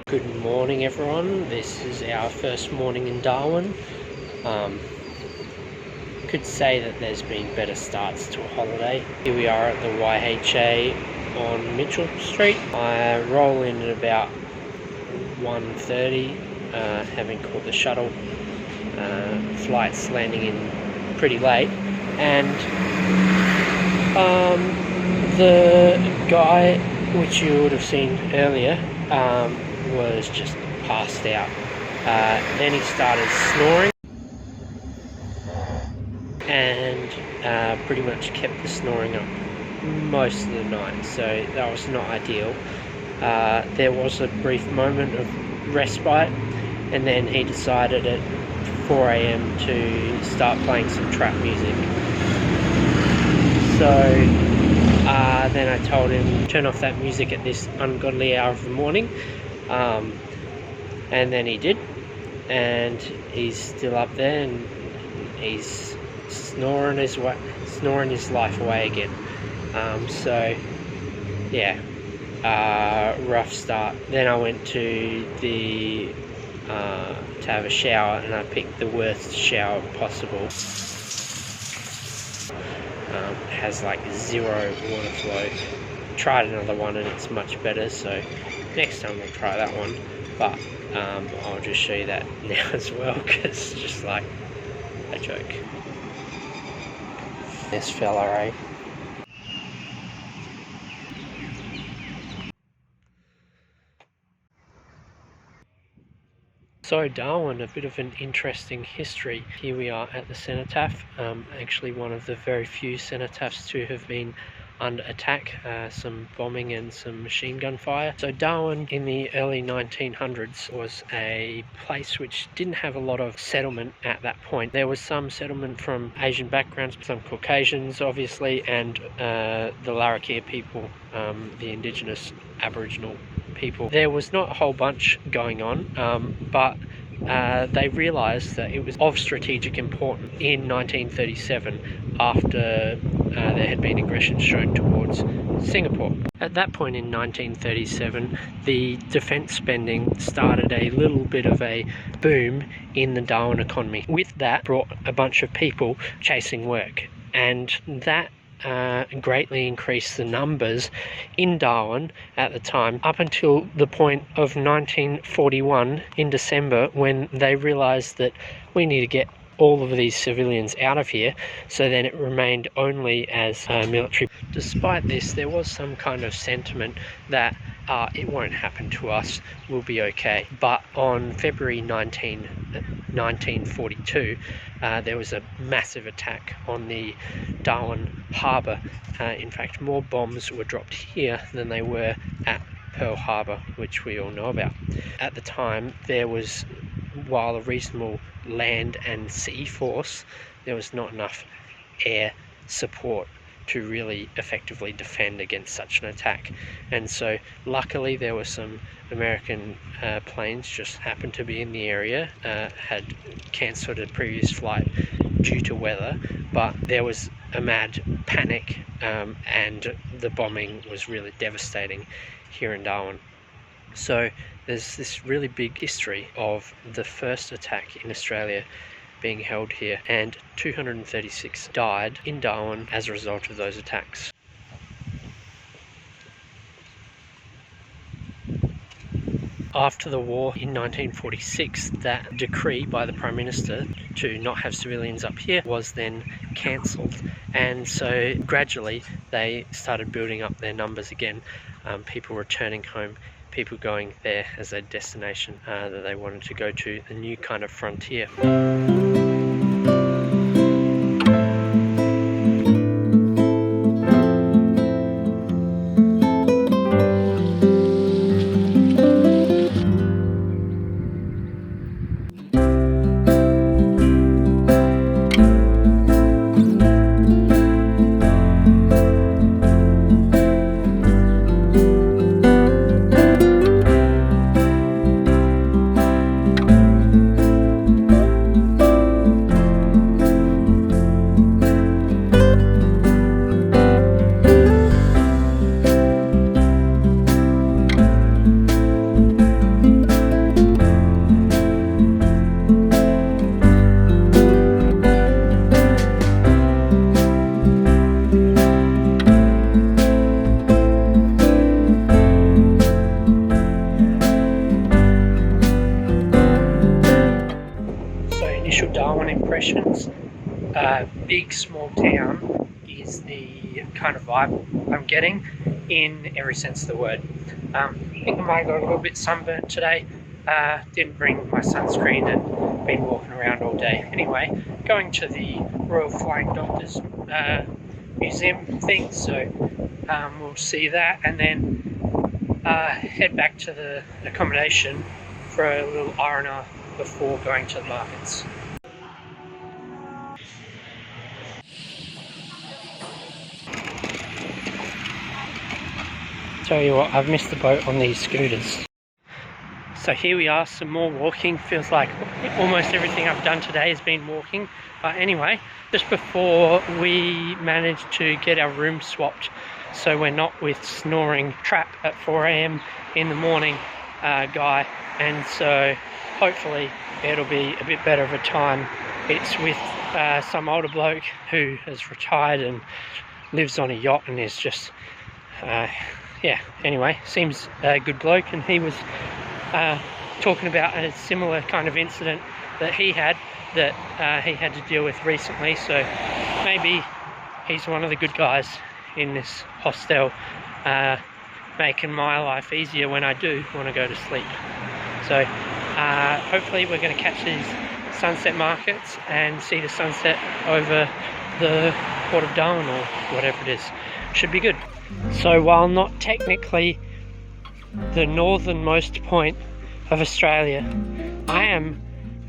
Good morning everyone, this is our first morning in Darwin. Could say that there's been better starts to a holiday. Here we are at the YHA on Mitchell Street. I roll in at about 1:30, having caught the shuttle. Flight's landing in pretty late, and the guy which you would have seen earlier was just passed out. Then he started snoring and pretty much kept the snoring up most of the night, so that was not ideal. There was a brief moment of respite, and then he decided at 4 AM to start playing some trap music. So then I told him, turn off that music at this ungodly hour of the morning. And then he did, and he's still up there, and he's snoring his life away again. So yeah, rough start. Then I went to have a shower, and I picked the worst shower possible. Has like zero water flow. Tried another one and it's much better, so next time we'll try that one. But I'll just show you that now as well, because it's just like a joke. This fella, eh? So Darwin, a bit of an interesting history. Here we are at the cenotaph, actually one of the very few cenotaphs to have been under attack, some bombing and some machine gun fire. So Darwin in the early 1900s was a place which didn't have a lot of settlement at that point. There was some settlement from Asian backgrounds, some Caucasians obviously, and the Larrakia people, the indigenous Aboriginal people. There was not a whole bunch going on, but they realised that it was of strategic importance in 1937 after there had been aggression shown towards Singapore. At that point in 1937, the defence spending started a little bit of a boom in the Darwin economy. With that brought a bunch of people chasing work, and that greatly increased the numbers in Darwin at the time, up until the point of 1941 in December, when they realised that we need to get all of these civilians out of here. So then it remained only as military. Despite this, there was some kind of sentiment that it won't happen to us, we'll be okay. But on February 1942, there was a massive attack on the Darwin harbour. In fact, more bombs were dropped here than they were at Pearl Harbor, which we all know about. At the time, there was, while a reasonable land and sea force, there was not enough air support to really effectively defend against such an attack. And so luckily there were some American planes just happened to be in the area, had cancelled a previous flight due to weather, but there was a mad panic, and the bombing was really devastating here in Darwin. So there's this really big history of the first attack in Australia being held here, and 236 died in Darwin as a result of those attacks. After the war in 1946, that decree by the Prime Minister to not have civilians up here was then cancelled, and so gradually they started building up their numbers again, people returning home, people going there as a destination that they wanted to go to, a new kind of frontier. Darwin impressions. Big small town is the kind of vibe I'm getting in every sense of the word. I think I might have got a little bit sunburnt today. Didn't bring my sunscreen and been walking around all day. Anyway, going to the Royal Flying Doctors Museum thing, so we'll see that and then head back to the accommodation for a little R&R before going to the markets. Tell you what, I've missed the boat on these scooters. So here we are, some more walking. Feels like almost everything I've done today has been walking. But anyway, just before we managed to get our room swapped, so we're not with snoring Trap at 4 AM in the morning guy, and so hopefully it'll be a bit better of a time. It's with some older bloke who has retired and lives on a yacht and is just yeah, anyway, seems a good bloke, and he was talking about a similar kind of incident that he had to deal with recently, so maybe he's one of the good guys in this hostel, making my life easier when I do want to go to sleep. So hopefully we're going to catch these sunset markets and see the sunset over the Port of Darwin or whatever it is. Should be good. So while not technically the northernmost point of Australia, I am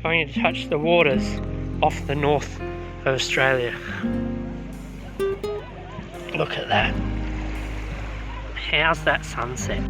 going to touch the waters off the north of Australia. Look at that. How's that sunset?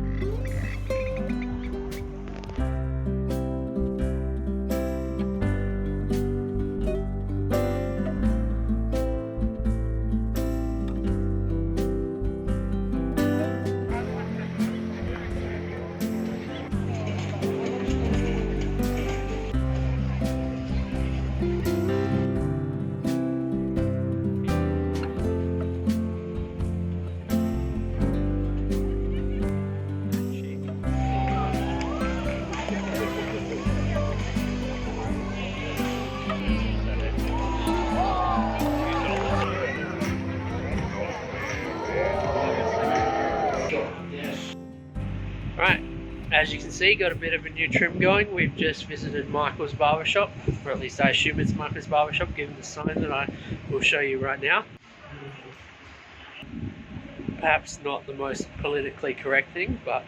Right, as you can see, got a bit of a new trim going. We've just visited Michael's barbershop, or at least I assume it's Michael's barbershop, given the sign that I will show you right now. Perhaps not the most politically correct thing, but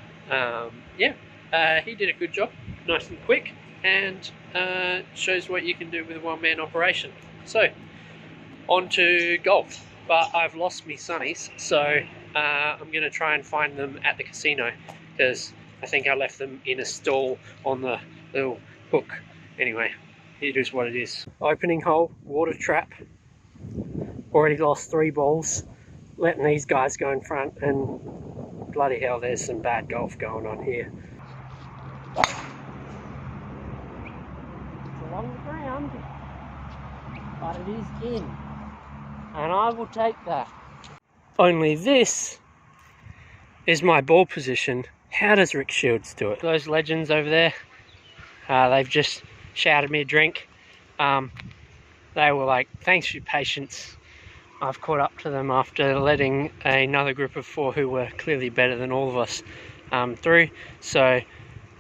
yeah, he did a good job, nice and quick, and shows what you can do with a one-man operation. So, on to golf, but I've lost me sunnies, so I'm going to try and find them at the casino, because I think I left them in a stall on the little hook. Anyway, it is what it is. Opening hole, water trap. Already lost 3 balls. Letting these guys go in front, and bloody hell, there's some bad golf going on here. It's along the ground, but it is in. And I will take that. Only this is my ball position. How does Rick Shields do it? Those legends over there, they've just shouted me a drink. They were like, thanks for your patience. I've caught up to them after letting another group of 4 who were clearly better than all of us through. So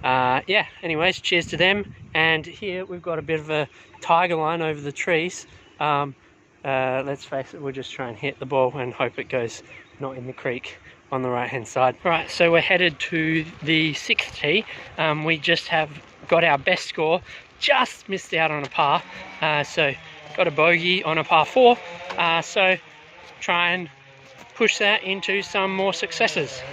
yeah, anyways, cheers to them. And here we've got a bit of a tiger line over the trees. Let's face it, we'll just try and hit the ball and hope it goes not in the creek on the right hand side. Right, so we're headed to the 6th tee. We just have got our best score, just missed out on a par, so got a bogey on a par 4, so try and push that into some more successes.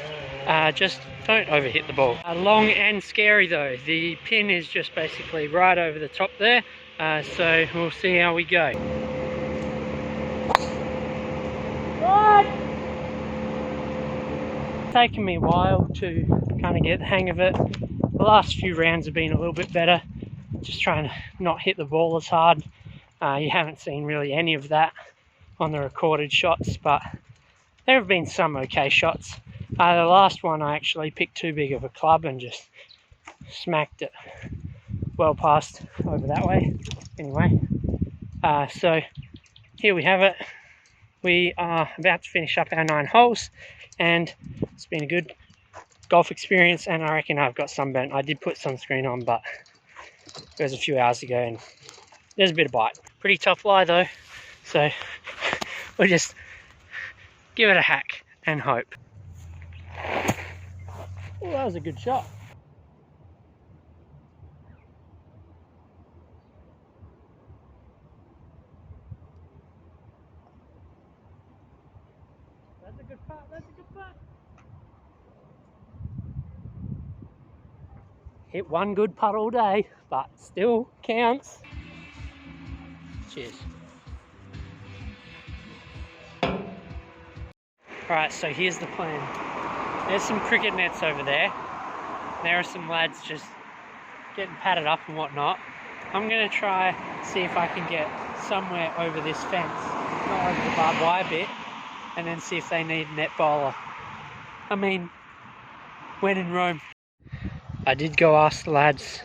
Just don't overhit the ball. Long and scary though. The pin is just basically right over the top there, so we'll see how we go. It's taken me a while to kind of get the hang of it. The last few rounds have been a little bit better, just trying to not hit the ball as hard. You haven't seen really any of that on the recorded shots, but there have been some okay shots. The last one I actually picked too big of a club and just smacked it well past over that way. Anyway, So here we have it. We are about to finish up our 9 holes, and it's been a good golf experience, and I reckon I've got sunburnt. I did put sunscreen on, but it was a few hours ago and there's a bit of bite. Pretty tough lie though, so we'll just give it a hack and hope. Oh, that was a good shot. That's a good putt, that's a good putt. Hit one good putt all day, but still counts. Cheers. Alright, so here's the plan. There's some cricket nets over there. There are some lads just getting padded up and whatnot. I'm going to try see if I can get somewhere over this fence, not over the barbed wire bit, and then see if they need a net bowler. I mean, when in Rome. I did go ask the lads.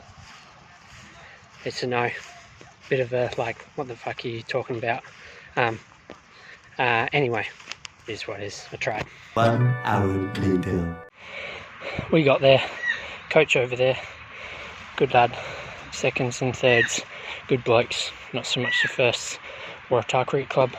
It's a no. Bit of a like, what the fuck are you talking about? Anyway, it is what it is. I tried. 1 hour later. We got there. Coach over there. Good lad. Seconds and thirds. Good blokes. Not so much the first. Waratah Cricket Club.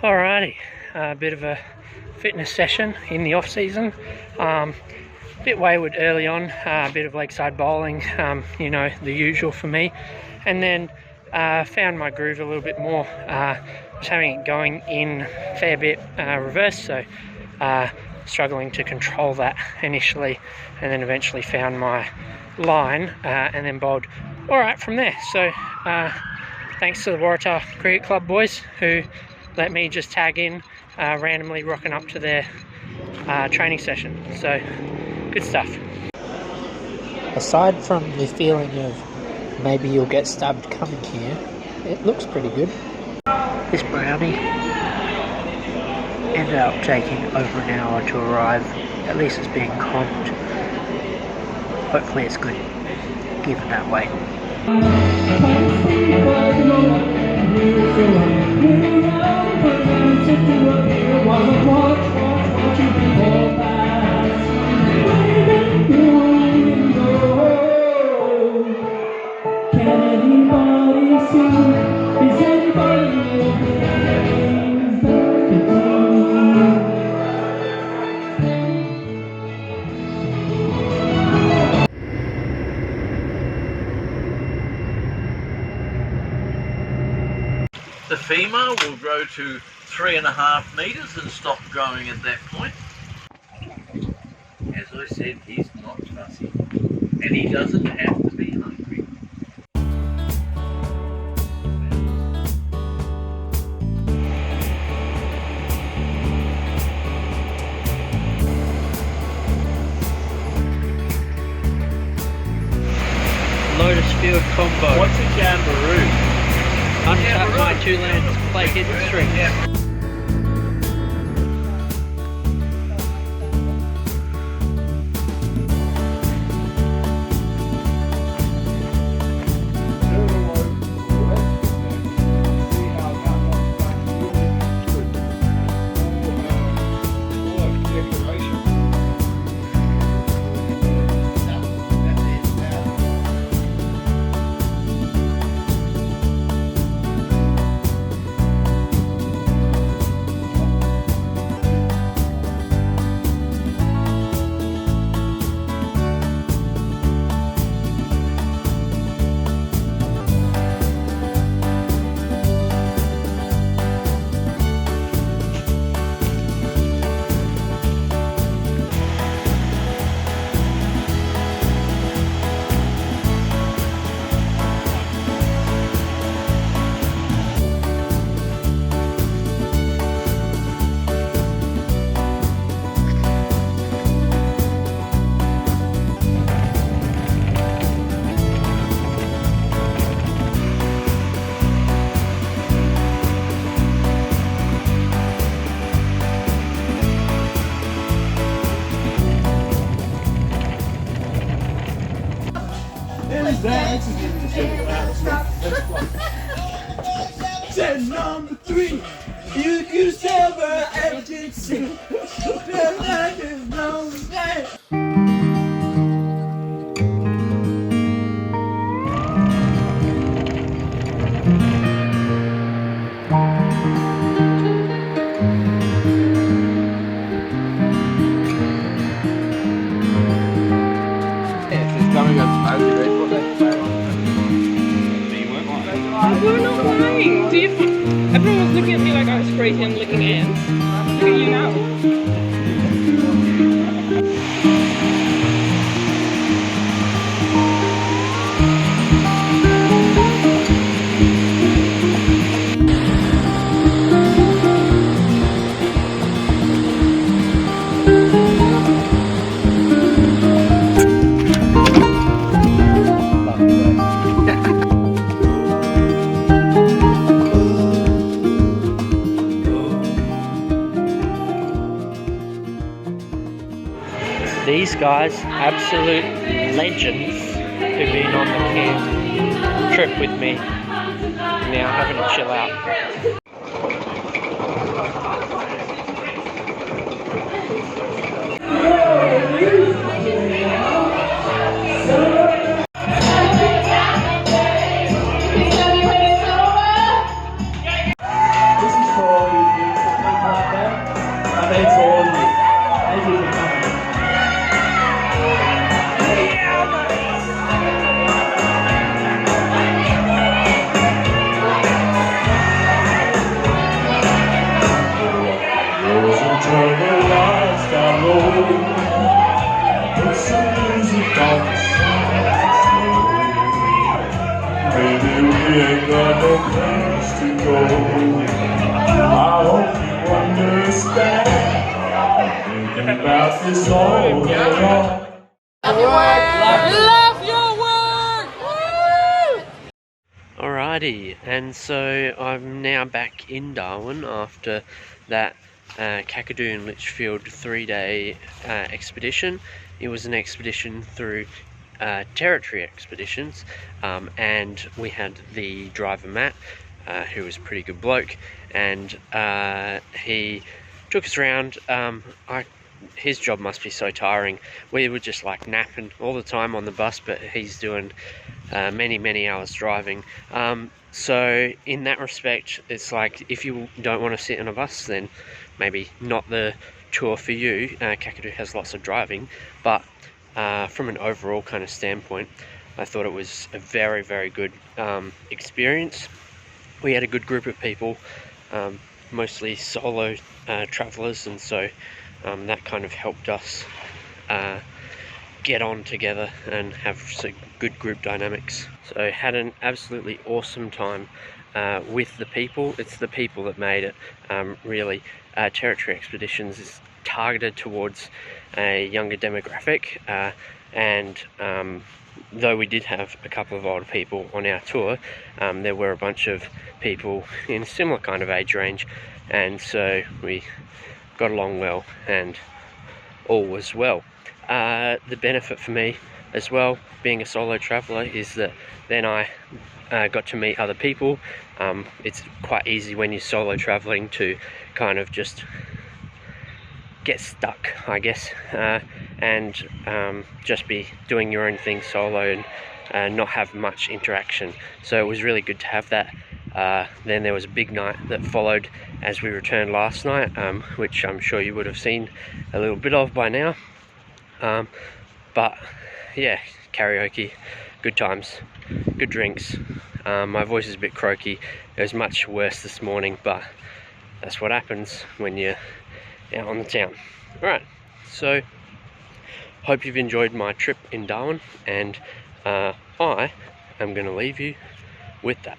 Alrighty, a bit of a fitness session in the off season. Bit wayward early on, a bit of lakeside bowling, you know, the usual for me, and then found my groove a little bit more. Was having it going in a fair bit reverse, so struggling to control that initially, and then eventually found my line and then bowled alright from there. So thanks to the Waratah Cricket Club boys who let me just tag in, randomly rocking up to their training session. So good stuff. Aside from the feeling of maybe you'll get stabbed coming here, it looks pretty good. This brownie ended up taking over an hour to arrive. At least it's being comped. Hopefully it's good, given that weight. The female will grow to 3.5 metres and stop growing at that point. As I said, he's not fussy, and he doesn't have to be hungry. Lotus Field combo. What's a jamboree? Untap my 2 lands, play hidden strings. Number 3, you could never agency. There's no way. We're not playing. Do you? Everyone was looking at me like I was crazy and licking ants. Look at you now. These guys, absolute legends, who've been on the camp trip with me, now having a chill out. Alrighty, and so I'm now back in Darwin after that Kakadu and Litchfield 3-day expedition. It was an expedition through territory expeditions, and we had the driver Matt, who was a pretty good bloke, and he took us around. His job must be so tiring. We were just like napping all the time on the bus, but he's doing many hours driving. So in that respect, it's like if you don't want to sit on a bus, then maybe not the tour for you. Kakadu has lots of driving, but from an overall kind of standpoint, I thought it was a very good experience. We had a good group of people, mostly solo travelers, and so that kind of helped us get on together and have some good group dynamics. So had an absolutely awesome time with the people. It's the people that made it. Really, territory expeditions is targeted towards a younger demographic, and though we did have a couple of older people on our tour, there were a bunch of people in a similar kind of age range, and so we got along well and all was well. The benefit for me as well, being a solo traveller, is that then I got to meet other people. It's quite easy when you're solo travelling to kind of just get stuck, I guess, and just be doing your own thing solo and not have much interaction. So it was really good to have that. Then there was a big night that followed as we returned last night, which I'm sure you would have seen a little bit of by now. But yeah, karaoke, good times, good drinks. My voice is a bit croaky. It was much worse this morning, but that's what happens when you're out on the town. Alright, so hope you've enjoyed my trip in Darwin, and I am going to leave you with that.